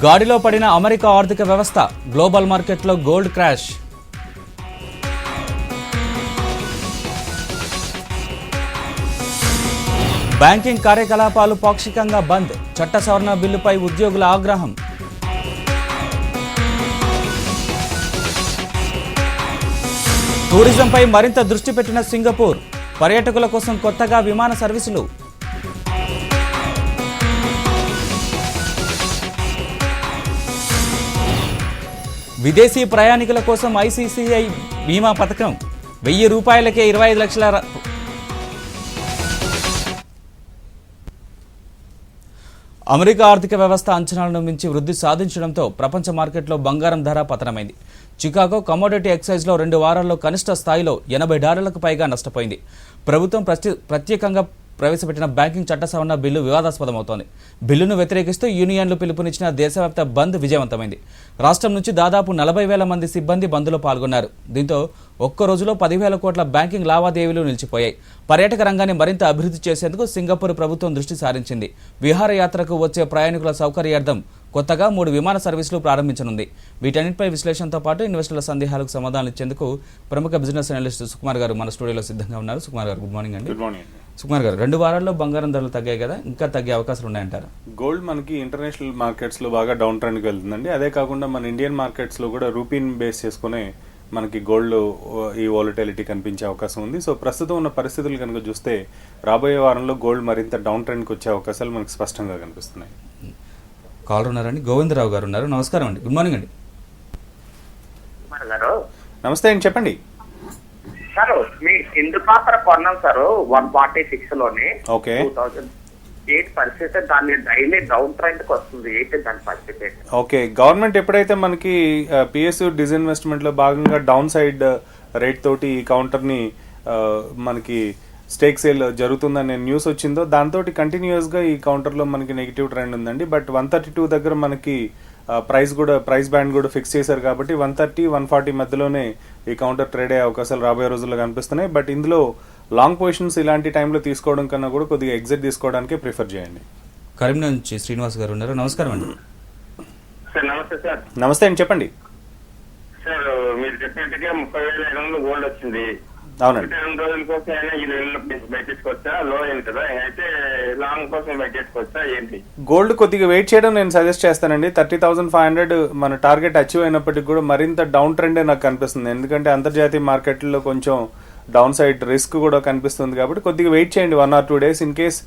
గాడిలో పడిన అమెరికా ఆర్థిక వ్యవస్థ, గ్లోబల్ మార్కెట్లో గోల్డ్ క్రాష్. బ్యాంకింగ్ కార్యకలాపాలు పాక్షికంగా బంద్, చట్ట సవరణ బిల్లుపై ఉద్యోగుల ఆగ్రహం. టూరిజంపై మరింత దృష్టి పెట్టిన సింగపూర్, పర్యాటకుల కోసం కొత్తగా విమాన సర్వీసులు. విదేశీ ప్రయాణికుల కోసం ఐసీసీఐ బీమా పథకం, ₹1000కే 25 లక్షల. అమెరికా ఆర్థిక వ్యవస్థ అంచనాలను మించి వృద్ధి సాధించడంతో ప్రపంచ మార్కెట్లో బంగారం ధర పతనమైంది. చికాగో కమోడిటీ ఎక్సైజ్లో 2 వారాల్లో కనిష్ట స్థాయిలో $80 పైగా నష్టపోయింది. ప్రభుత్వం ప్రత్యేకంగా ప్రవేశపెట్టిన బ్యాంకింగ్ చట్ట సవరణ బిల్లు వివాదాస్పదమవుతోంది. బిల్లును వ్యతిరేకిస్తూ యూనియన్లు పిలుపునిచ్చిన దేశవ్యాప్త బంద్ విజయవంతమైంది. రాష్ట్రం నుంచి దాదాపు 40,000 మంది సిబ్బంది బంద్లో పాల్గొన్నారు. దీంతో ఒక్క రోజులో 10,000 కోట్ల బ్యాంకింగ్ లావాదేవీలు నిలిచిపోయాయి. పర్యాటక రంగాన్ని మరింత అభివృద్ధి చేసేందుకు సింగపూర్ ప్రభుత్వం దృష్టి సారించింది. విహారయాత్రకు వచ్చే ప్రయాణికుల సౌకర్యార్థం కొత్తగా 3 విమాన సర్వీసులు ప్రారంభించనుంది. వీటన్నిటిపై విశ్లేషణతో పాటు ఇన్వెస్టర్ల సందేహాలకు సమాధానం ఇచ్చేందుకు ప్రముఖ బిజినెస్ అనలిస్ట్ సుకుమార్ గారు మన స్టూడియోలో సిద్ధంగా ఉన్నారు. సుకుమార్ గారు, గుడ్ మార్నింగ్ అండి. Good morning. సుకుమార్ గారు, 2 వారాల్లో బంగారం ధరలు తగ్గాయి కదా, ఇంకా తగ్గే అవకాశాలు ఉన్నాయంటారా? గోల్డ్ మనకి ఇంటర్నేషనల్ మార్కెట్స్ లో బాగా డౌన్ ట్రెండ్కి వెళ్తుందండి. అదే కాకుండా మన ఇండియన్ మార్కెట్స్ లో కూడా రూపీని బేస్ చేసుకునే మనకి గోల్డ్ ఈ వాలటిలిటీ కనిపించే అవకాశం ఉంది. సో ప్రస్తుతం ఉన్న పరిస్థితులు కనుక చూస్తే రాబోయే వారంలో గోల్డ్ మరింత డౌన్ ట్రెండ్కి వచ్చే అవకాశాలు మనకి స్పష్టంగా కనిపిస్తున్నాయి. కాలర్ ఉన్నారండి, గోవిందరావు గారు ఉన్నారు. నమస్కారం అండి, గుడ్ మార్నింగ్ అండి. నమస్తే అండి, చెప్పండి. సార్ మీ సింధు పాత్ర కొన్నాం సార్ 146 లోనే. ఓకే. 2008 పరిస్థితి దాన్ని డైలీ డౌన్ ట్రెండ్ కి వస్తుంది. ఏంటి దాని పరిస్థితి? ఓకే, గవర్నమెంట్ ఎప్పుడైతే మనకి పిఎస్యు డిస్ఇన్వెస్ట్మెంట్ లో భాగంగా డౌన్ సైడ్ రేట్ తోటి ఈ కౌంటర్ ని మనకి స్టేక్ సేల్ జరుగుతుందనే న్యూస్ వచ్చిందో దాంతో కంటిన్యూస్ గా ఈ కౌంటర్ లో మనకి నెగిటివ్ ట్రెండ్ ఉందండి. బట్ 132 దగ్గర మనకి ప్రైస్ బ్యాండ్ కూడా ఫిక్స్ చేశారు కాబట్టి 130-140 మధ్యలోనే ఈ కౌంటర్ ట్రేడ్ అయ్యే అవకాశాలు రాబోయే రోజుల్లో కనిపిస్తున్నాయి. బట్ ఇందులో లాంగ్ పొజిషన్స్ ఇలాంటి టైంలో తీసుకోవడం కన్నా కూడా కొద్దిగా ఎగ్జిట్ తీసుకోవడానికే ప్రిఫర్ చేయండి. కరీంనగర్ నుంచి శ్రీనివాస్ గారు ఉన్నారు. నమస్కారం అండి. సార్ నమస్తే సార్. నమస్తే అండి, చెప్పండి. సార్ మీరు చెప్పినట్టుగా 30,500 గోల్డ్ వచ్చింది. అవునండి. 2 రోజుల కోసం అయినా ఈ నెలలో బయట తీసుకోవచ్చా? లో అయింది కదా, అయితే లాంగ్ కోసం బయట తీసుకోవచ్చా ఏంటి? గోల్డ్ కొద్దిగా వెయిట్ చేయడం నేను సజెస్ట్ చేస్తానండి. 30,500 మన టార్గెట్ అచీవ్ అయినప్పటికీ కూడా మరింత డౌన్ ట్రెండే నాకు కనిపిస్తుంది. ఎందుకంటే అంతర్జాతీయ మార్కెట్లో కొంచెం డౌన్ సైడ్ రిస్క్ కూడా కనిపిస్తుంది కాబట్టి కొద్దిగా వెయిట్ చేయండి 1 or 2 days. ఇన్ కేస్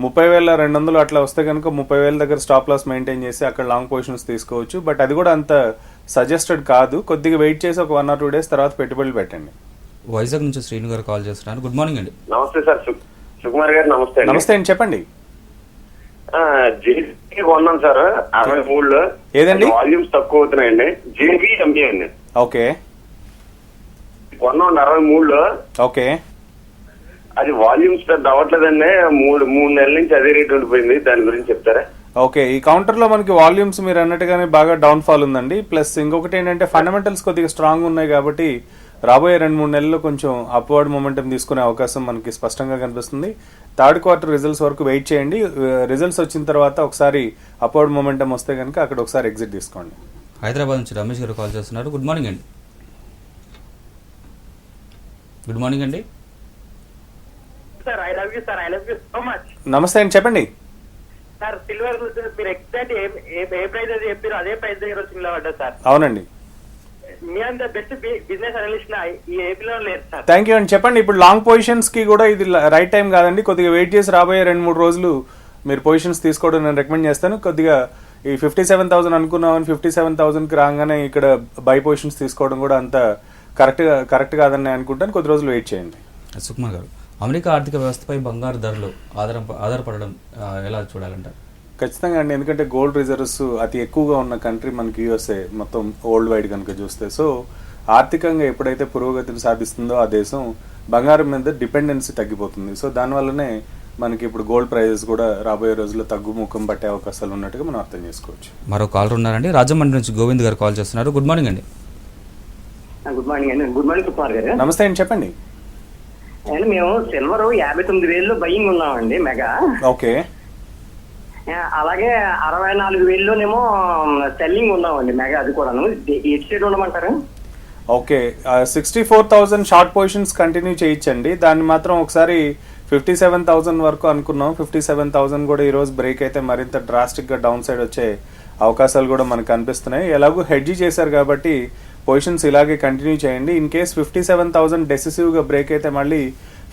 30,200 అట్లా వస్తే కనుక 30,000 దగ్గర స్టాప్ లాస్ మెయింటైన్ చేసి అక్కడ లాంగ్ పొజిషన్స్ తీసుకోవచ్చు. బట్ అది కూడా అంత సజెస్టెడ్ కాదు. కొద్దిగా వెయిట్ చేసి ఒక 1 or 2 days తర్వాత పెట్టుబడులు పెట్టండి. వైజాగ్ నుంచి శ్రీను గారు కాల్ చేస్తున్నారు. గుడ్ మార్నింగ్ అండి. నమస్తే సార్. సుకుమార్ గారు నమస్తే. నమస్తే అండి, చెప్పండి. జేబీ కొన్నాం సార్ 63లో. ఏదండి? వాల్యూమ్స్ తక్కువ అవుతున్నాయండి. జేబీ ఎంబీ అండి. ఓకే. కొన్నాం 63లో. ఓకే. అది వాల్యూమ్స్ పెద్ద అవ్వట్లేదండి. 3 నెలల నుంచి అదే రేట్ ఉండిపోయింది. దాని గురించి చెప్తారా? ఓకే, ఈ కౌంటర్ లో మనకి వాల్యూమ్స్ మీరు అన్నట్టుగానే బాగా డౌన్ ఫాల్ ఉందండి. ప్లస్ ఇంకొకటి ఏంటంటే ఫండమెంటల్స్ కొద్దిగా స్ట్రాంగ్ ఉన్నాయి కాబట్టి రాబోయే 2-3 నెలల్లో కొంచెం అప్వర్డ్ మొమెంటం తీసుకునే అవకాశం మనకి స్పష్టంగా కనిపిస్తుంది. థర్డ్ క్వార్టర్ రిజల్ట్స్ వరకు వెయిట్ చేయండి. రిజల్ట్స్ వచ్చిన తర్వాత ఒకసారి అప్వర్డ్ మొమెంటం వస్తే కనుక అక్కడ ఒకసారి ఎగ్జిట్ తీసుకోండి. హైదరాబాద్ నుంచి రమేష్ గారు కాల్ చేస్తున్నారు. గుడ్ మార్నింగ్ అండి. గుడ్ మార్నింగ్ అండి. Sir I love you sir. I love you so much. నమస్తే అండి, చెప్పండి. సార్ సిల్వర్ మీరు ఎగ్జాక్ట్ ఏ ప్రైస్ అయితే చెప్పారో అదే ప్రైస్ దగ్గర వచ్చి నిలబడ్డా సార్. అవునండి. మీ అంత బెస్ట్ బిజినెస్ అనలిస్ట్ ఈ ఏపీలో లేదు సార్. థ్యాంక్ యూ అండి, చెప్పండి. ఇప్పుడు లాంగ్ పొజిషన్స్ కి కూడా ఇది రైట్ టైం కాదండి. కొద్దిగా వెయిట్ చేసి రాబోయే 2-3 రోజులు మీరు పొజిషన్స్ తీసుకోవడం నేను రికమెండ్ చేస్తాను. కొద్దిగా ఈ 57,000 అనుకున్నామని 57,000కి రాగానే ఇక్కడ బై పొజిషన్స్ తీసుకోవడం కూడా అంత కరెక్ట్ కాదని అనుకుంటాను. కొద్ది రోజులు వెయిట్ చేయండి. సుకుమార్ గారు, అమెరికా ఆర్థిక వ్యవస్థపై బంగారు ధరలు ఆధారపడడం ఎలా చూడాలంటారు? ఖచ్చితంగా అండి, ఎందుకంటే గోల్డ్ రిజర్వ్స్ అతి ఎక్కువగా ఉన్న కంట్రీ మనకి యూఎస్ఏ మొత్తం వరల్డ్ వైడ్ కనుక చూస్తే. సో ఆర్థికంగా ఎప్పుడైతే పురోగతిని సాధిస్తుందో ఆ దేశం బంగారం మీద డిపెండెన్సీ తగ్గిపోతుంది. సో దానివల్లనే మనకి ఇప్పుడు గోల్డ్ ప్రైజెస్ కూడా రాబోయే రోజుల్లో తగ్గుముఖం పట్టే అవకాశాలు ఉన్నట్టుగా మనం అర్థం చేసుకోవచ్చు. మరో కాలర్ ఉన్నారండి, రాజమండ్రి నుంచి గోవింద్ గారు కాల్ చేస్తున్నారు. గుడ్ మార్నింగ్ అండి. గుడ్ మార్నింగ్ అండి. Good morning Sukumar garu. నమస్తే అండి, చెప్పండి. మేము సిల్వర్ 59,000 బయింగ్ ఉన్నామండి మెగా. ఓకే. అలాగే 64,000లోనేమో సెల్లింగ్ ఉన్నామండి మెగా, అది కూడాను ఎటు సైడ్ ఉండమంటారు? ఓకే, 64,000 షార్ట్ పొజిషన్స్ కంటిన్యూ చేయించండి. దాన్ని మాత్రం ఒకసారి 57,000 వరకు అనుకున్నాం. 57,000 కూడా ఈరోజు బ్రేక్ అయితే మరింత డ్రాస్టిక్గా డౌన్ సైడ్ వచ్చే అవకాశాలు కూడా మనకు కనిపిస్తున్నాయి. ఎలాగో హెడ్జీ చేశారు కాబట్టి పొజిషన్స్ ఇలాగే కంటిన్యూ చేయండి. ఇన్ కేస్ 57,000 డెసిసివ్గా బ్రేక్ అయితే మళ్ళీ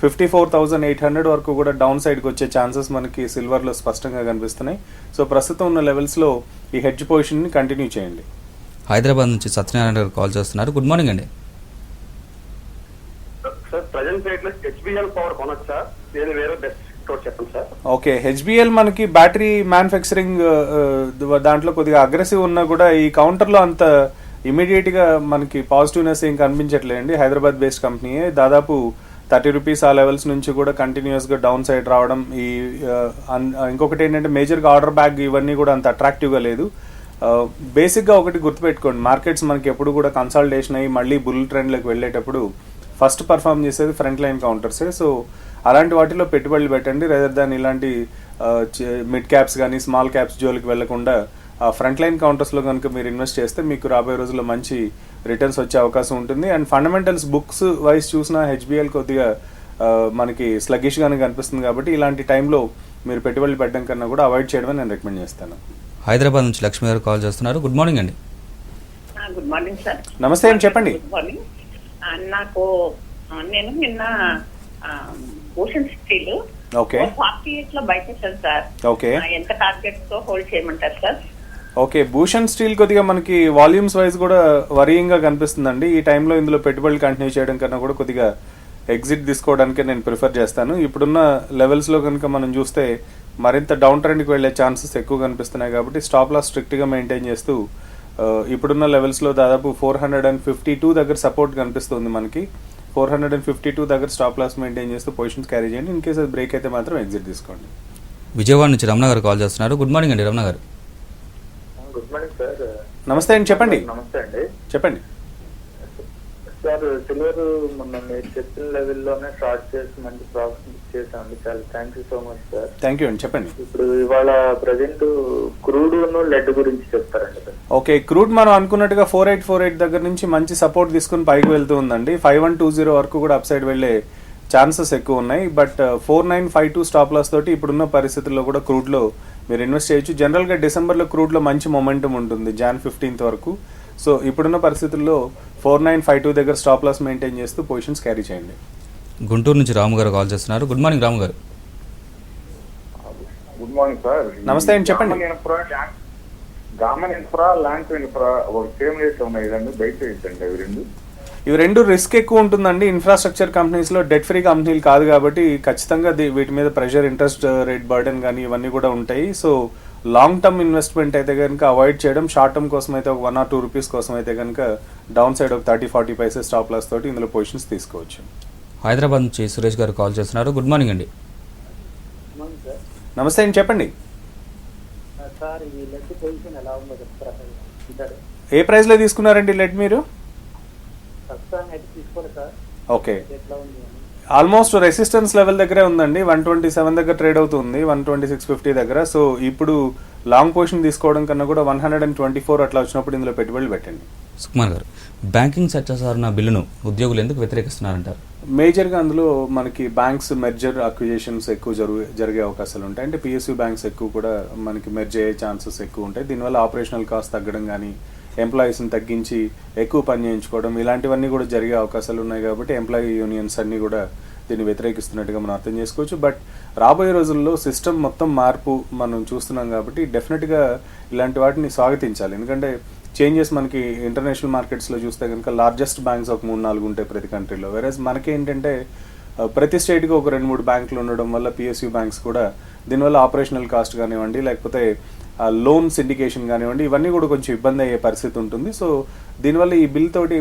54,800 వరకు కూడా డౌన్ సైడ్కి వచ్చే ఛాన్సెస్ మనకి సిల్వర్లో స్పష్టంగా కనిపిస్తున్నాయి. సో ప్రస్తుతం ఉన్న లెవెల్స్లో ఈ హెడ్జ్ పొజిషన్ని కంటిన్యూ చేయండి. హైదరాబాద్ నుంచి సత్యనారాయణ గారు కాల్ చేస్తున్నారు. గుడ్ మార్నింగ్ అండి. సార్ ప్రజెంట్ రేట్ లో హెచ్బిఎల్ పవర్ కొనొచ్చు సార్, నేను వేరే బెస్ట్ చెప్పండి సార్. ఓకే, హెచ్బిఎల్ మనకి బ్యాటరీ మ్యానుఫ్యాక్చరింగ్ దాంట్లో కొద్దిగా అగ్రెసివ్ ఉన్నా కూడా ఈ కౌంటర్లో అంత ఇమీడియట్గా మనకి పాజిటివ్నెస్ ఏం కనిపించట్లేదండి. హైదరాబాద్ బేస్డ్ కంపెనీయే, దాదాపు 30 రూపీస్ ఆ లెవెల్స్ నుంచి కూడా కంటిన్యూస్గా డౌన్ సైడ్ రావడం. ఈ ఇంకొకటి ఏంటంటే మేజర్గా ఆర్డర్ బ్యాగ్ ఇవన్నీ కూడా అంత అట్రాక్టివ్గా లేదు. బేసిక్గా ఒకటి గుర్తుపెట్టుకోండి, మార్కెట్స్ మనకి ఎప్పుడు కూడా కన్సాలిడేషన్ అయ్యి మళ్ళీ బుల్ ట్రెండ్లోకి వెళ్ళేటప్పుడు ఫస్ట్ పర్ఫామ్ చేసేది ఫ్రంట్ లైన్ కౌంటర్సే. సో అలాంటి వాటిలో పెట్టుబడులు పెట్టండి, రేదర్ దాన్ ఇలాంటి మిడ్ క్యాప్స్ కానీ స్మాల్ క్యాప్స్ జోలికి వెళ్లకుండా ఫ్రంట్ లైన్ కౌంటర్స్లో కనుక మీరు ఇన్వెస్ట్ చేస్తే మీకు రాబోయే రోజుల్లో మంచి రిటర్న్స్ వచ్చే అవకాశం ఉంటుంది. అండ్ ఫండమెంటల్స్ బుక్స్ వైజ్ చూసిన హెచ్బిఎల్ కొద్దిగా మనకి స్లగ్గిష్గానే కనిపిస్తుంది కాబట్టి ఇలాంటి టైంలో మీరు పెట్టుబడులు పెట్టడం కన్నా కూడా అవాయిడ్ చేయడమని నేను రికమెండ్ చేస్తాను. హైదరాబాద్ నుంచి లక్ష్మి గారు కాల్ చేస్తున్నారు. గుడ్ మార్నింగ్ అండి. Good morning sir. నమస్తే అండి, చెప్పండి. Good morning. నేను నిన్న ఓషన్ స్టీల్ ఓకే 48 లో బయట చేశాను సార్. ఓకే, ఎంత టార్గెట్ తో హోల్డ్ చేయమంటారు సార్? ఓకే, భూషణ్ స్టీల్ కొద్దిగా మనకి వాల్యూమ్స్ వైజ్ కూడా వరీయింగ్గా కనిపిస్తుందండి. ఈ టైంలో ఇందులో పెట్టుబడులు కంటిన్యూ చేయడం కన్నా కూడా కొద్దిగా ఎగ్జిట్ తీసుకోవడానికే నేను ప్రిఫర్ చేస్తాను. ఇప్పుడున్న లెవెల్స్లో కనుక మనం చూస్తే మరింత డౌన్ ట్రెండ్కి వెళ్ళే ఛాన్సెస్ ఎక్కువ కనిపిస్తున్నాయి కాబట్టి స్టాప్ లాస్ స్ట్రిక్ట్గా మెయింటైన్ చేస్తూ ఇప్పుడున్న లెవెల్స్లో దాదాపు 452 దగ్గర సపోర్ట్ కనిపిస్తుంది మనకి. 452 దగ్గర స్టాప్ లాస్ మెయింటైన్ చేస్తూ పొజిషన్స్ క్యారీ చేయండి. ఇన్ కేసు అది బ్రేక్ అయితే మాత్రం ఎగ్జిట్ తీసుకోండి. విజయవాడ నుంచి రమణ గారు కాల్ చేస్తున్నారు. గుడ్ మార్నింగ్ అండి రమణ గారు. Good morning sir. నమస్తే అండి, చెప్పండి. నమస్తే అండి, చెప్పండి సార్. సిల్వర్ మొన్న మీరు చెప్పిన లెవెల్లోనే షార్ట్ చేసి మంచి ప్రాఫిట్ చేసామండి, చాలా thank you so much sir. Thank you అండి, చెప్పండి. ఇప్పుడు ఇవాళ ప్రజెంట్ క్రూడ్ లెడ్ గురించి చెప్తారండి సార్. ఓకే, క్రూడ్ మనం అనుకున్నట్టుగా 4848 దగ్గర నుంచి మంచి సపోర్ట్ తీసుకుని పైకి వెళ్తూ ఉందండి. 5120 వరకు కూడా అప్ సైడ్ వెళ్ళే ఛాన్సెస్ ఎక్కువ ఉన్నాయి. బట్ 4952 స్టాప్ లాస్ తోటి ఇప్పుడున్న పరిస్థితుల్లో కూడా క్రూడ్లో మీరు ఇన్వెస్ట్ చేయొచ్చు. జనరల్గా డిసెంబర్లో క్రూడ్లో మంచి మొమెంటం ఉంటుంది Jan 15th వరకు. సో ఇప్పుడున్న పరిస్థితుల్లో 4952 దగ్గర స్టాప్ లాస్ మెయింటైన్ చేస్తూ పొజిషన్స్ క్యారీ చేయండి. గుంటూరు నుంచి రాము గారు కాల్ చేస్తున్నారు. గుడ్ మార్నింగ్ రాము గారు. Good morning sir. నమస్తే అండి, చెప్పండి. గామన్ ఇన్ఫ్రా, ల్యాండ్ ఇన్ఫ్రా ఒక సేమ్ రేట్ ఉన్నాయి కదండి, బయట ఏంటండి అవి రెండు? ఇవి రెండు రిస్క్ ఎక్కువ ఉంటుందండి. ఇన్ఫ్రాస్ట్రక్చర్ కంపెనీస్లో డెట్ ఫ్రీ కంపెనీలు కాదు కాబట్టి ఖచ్చితంగా వీటి మీద ప్రెషర్, ఇంట్రెస్ట్ రేట్ బర్డెన్ కానీ ఇవన్నీ కూడా ఉంటాయి. సో లాంగ్ టర్మ్ ఇన్వెస్ట్మెంట్ అయితే కనుక అవాయిడ్ చేయడం, షార్ట్ టర్మ్ కోసం అయితే ఒక 1 or 2 రూపీస్ కోసం అయితే కనుక డౌన్ సైడ్ ఒక 30-40 పైసెస్ స్టాప్ లాస్ తోటి ఇందులో పొజిషన్స్ తీసుకోవచ్చు. హైదరాబాద్ నుంచి సురేష్ గారు కాల్ చేస్తున్నారు. గుడ్ మార్నింగ్ అండి. నమస్తే అండి, చెప్పండి. సార్ ఈ లెడ్ పొజిషన్ ఎలా ఉందో చెప్తారా? ఏ ప్రైస్లో తీసుకున్నారండి లెడ్ మీరు? ప్రస్తుతానికి అయితే తీసుకోలేదు సార్. ఓకే, ఎట్లా ఉంది? ఆల్మోస్ట్ రెసిస్టెన్స్ లెవెల్ దగ్గరే ఉందండి. 127 దగ్గర ట్రేడ్ అవుతుంది, 126.50 దగ్గర. సో ఇప్పుడు లాంగ్ పొజిషన్ తీసుకోవడం కన్నా కూడా 124 అట్లా వచ్చినప్పుడు ఇందులో పెట్టుబడులు పెట్టండి. సుకుమార్ గారు, బ్యాంకింగ్ సత్యసారణ బిల్లును ఉద్యోగులు ఎందుకు వ్యతిరేకిస్తున్నారంటారు? మేజర్గా అందులో మనకి బ్యాంక్స్ మెర్జర్ అక్విజిషన్స్ ఎక్కువ జరిగే అవకాశాలు ఉంటాయి. అంటే పిఎస్యూ బ్యాంక్స్ ఎక్కువ కూడా మనకి మెర్జ్ అయ్యే ఛాన్సెస్ ఎక్కువ ఉంటాయి. దీనివల్ల ఆపరేషనల్ కాస్ట్ తగ్గడం కానీ, ఎంప్లాయీస్ని తగ్గించి ఎక్కువ పని చేయించుకోవడం ఇలాంటివన్నీ కూడా జరిగే అవకాశాలు ఉన్నాయి. కాబట్టి ఎంప్లాయీ యూనియన్స్ అన్నీ కూడా దీన్ని వ్యతిరేకిస్తున్నట్టుగా మనం అర్థం చేసుకోవచ్చు. బట్ రాబోయే రోజుల్లో సిస్టమ్ మొత్తం మార్పు మనం చూస్తున్నాం కాబట్టి డెఫినెట్గా ఇలాంటి వాటిని స్వాగతించాలి. ఎందుకంటే చేంజెస్ మనకి ఇంటర్నేషనల్ మార్కెట్స్లో చూస్తే కనుక లార్జెస్ట్ బ్యాంక్స్ ఒక 3-4 ఉంటాయి ప్రతి కంట్రీలో. వేరేజ్ మనకి ఏంటంటే ప్రతి స్టేట్కి ఒక 2-3 బ్యాంకులు ఉండడం వల్ల పిఎస్యూ బ్యాంక్స్ కూడా దీనివల్ల ఆపరేషనల్ కాస్ట్ కానివ్వండి, లేకపోతే లోన్ సిండికేషన్ కానివ్వండి, ఇవన్నీ కూడా కొంచెం ఇబ్బంది అయ్యే పరిస్థితి ఉంటుంది. సో దీనివల్ల ఈ బిల్ తోటి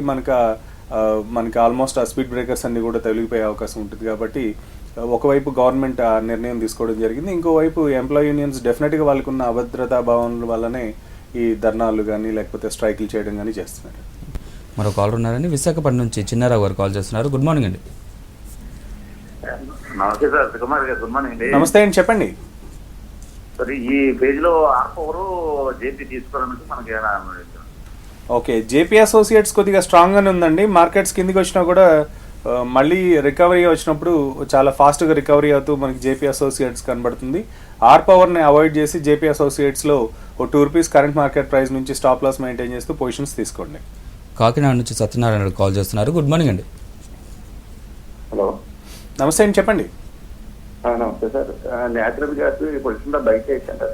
మనకి ఆల్మోస్ట్ ఆ స్పీడ్ బ్రేకర్స్ అన్ని కూడా తొలగిపోయే అవకాశం ఉంటుంది. కాబట్టి ఒకవైపు గవర్నమెంట్ ఆ నిర్ణయం తీసుకోవడం జరిగింది, ఇంకోవైపు ఎంప్లాయీ యూనియన్స్ డెఫినెట్గా వాళ్ళకున్న అభద్రతా భావం వల్లనే ఈ ధర్నాలు కానీ లేకపోతే స్ట్రైకులు చేయడం కానీ చేస్తున్నారు. మరో కాల్ ఉన్నారని విశాఖపట్నం నుంచి చిన్నారావు గారు కాల్ చేస్తున్నారు. గుడ్ మార్నింగ్ అండి. నమస్తే sir, Sukumar garu. Good morning అండి. నమస్తే అండి, చెప్పండి. సరే ఈ పేజ్ లో R4 జేపీ తీసుకోవడానికి మనకి ఏమైనా ఓకే, జేపీ అసోసియేట్స్ కొద్దిగా స్ట్రాంగ్ గానే ఉందండి. మార్కెట్స్ కిందికి వచ్చినా కూడా మళ్ళీ రికవరీ వచ్చినప్పుడు చాలా ఫాస్ట్గా రికవరీ అవుతూ మనకి జేపీ అసోసియేట్స్ కనబడుతుంది. ఆర్ పవర్ని అవాయిడ్ చేసి జేపీ అసోసియేట్స్లో ఓ ₹2 కరెంట్ మార్కెట్ ప్రైస్ నుంచి స్టాప్ లాస్ మెయింటైన్ చేస్తూ పొజిషన్స్ తీసుకోండి. కాకినాడ నుంచి సత్యనారాయణ కాల్ చేస్తున్నారు. గుడ్ మార్నింగ్ అండి. హలో, నమస్తే అండి, చెప్పండి. నమస్తే సార్. న్యాచురల్ గ్యాస్ ఇప్పుడు బయట వేసాను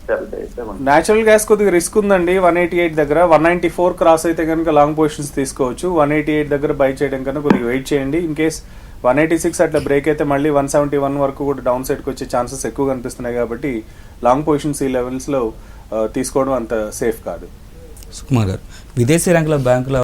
సార్. న్యాచురల్ గ్యాస్ కొద్దిగా రిస్క్ ఉందండి. 188 దగ్గర 194 క్రాస్ అయితే కనుక లాంగ్ పొజిషన్స్ తీసుకోవచ్చు. 188 దగ్గర బై చేయడం కన్నా కొద్దిగా వెయిట్ చేయండి. ఇన్ కేస్ 186 అట్లా బ్రేక్ అయితే మళ్ళీ 171 వరకు కూడా డౌన్ సైడ్కి వచ్చే ఛాన్సెస్ ఎక్కువ కనిపిస్తున్నాయి కాబట్టి లాంగ్ పొజిషన్స్ ఈ లెవెల్స్లో తీసుకోవడం అంత సేఫ్ కాదు. సుకుమార్ గారు, విదేశీ రంగంలో బ్యాంకుల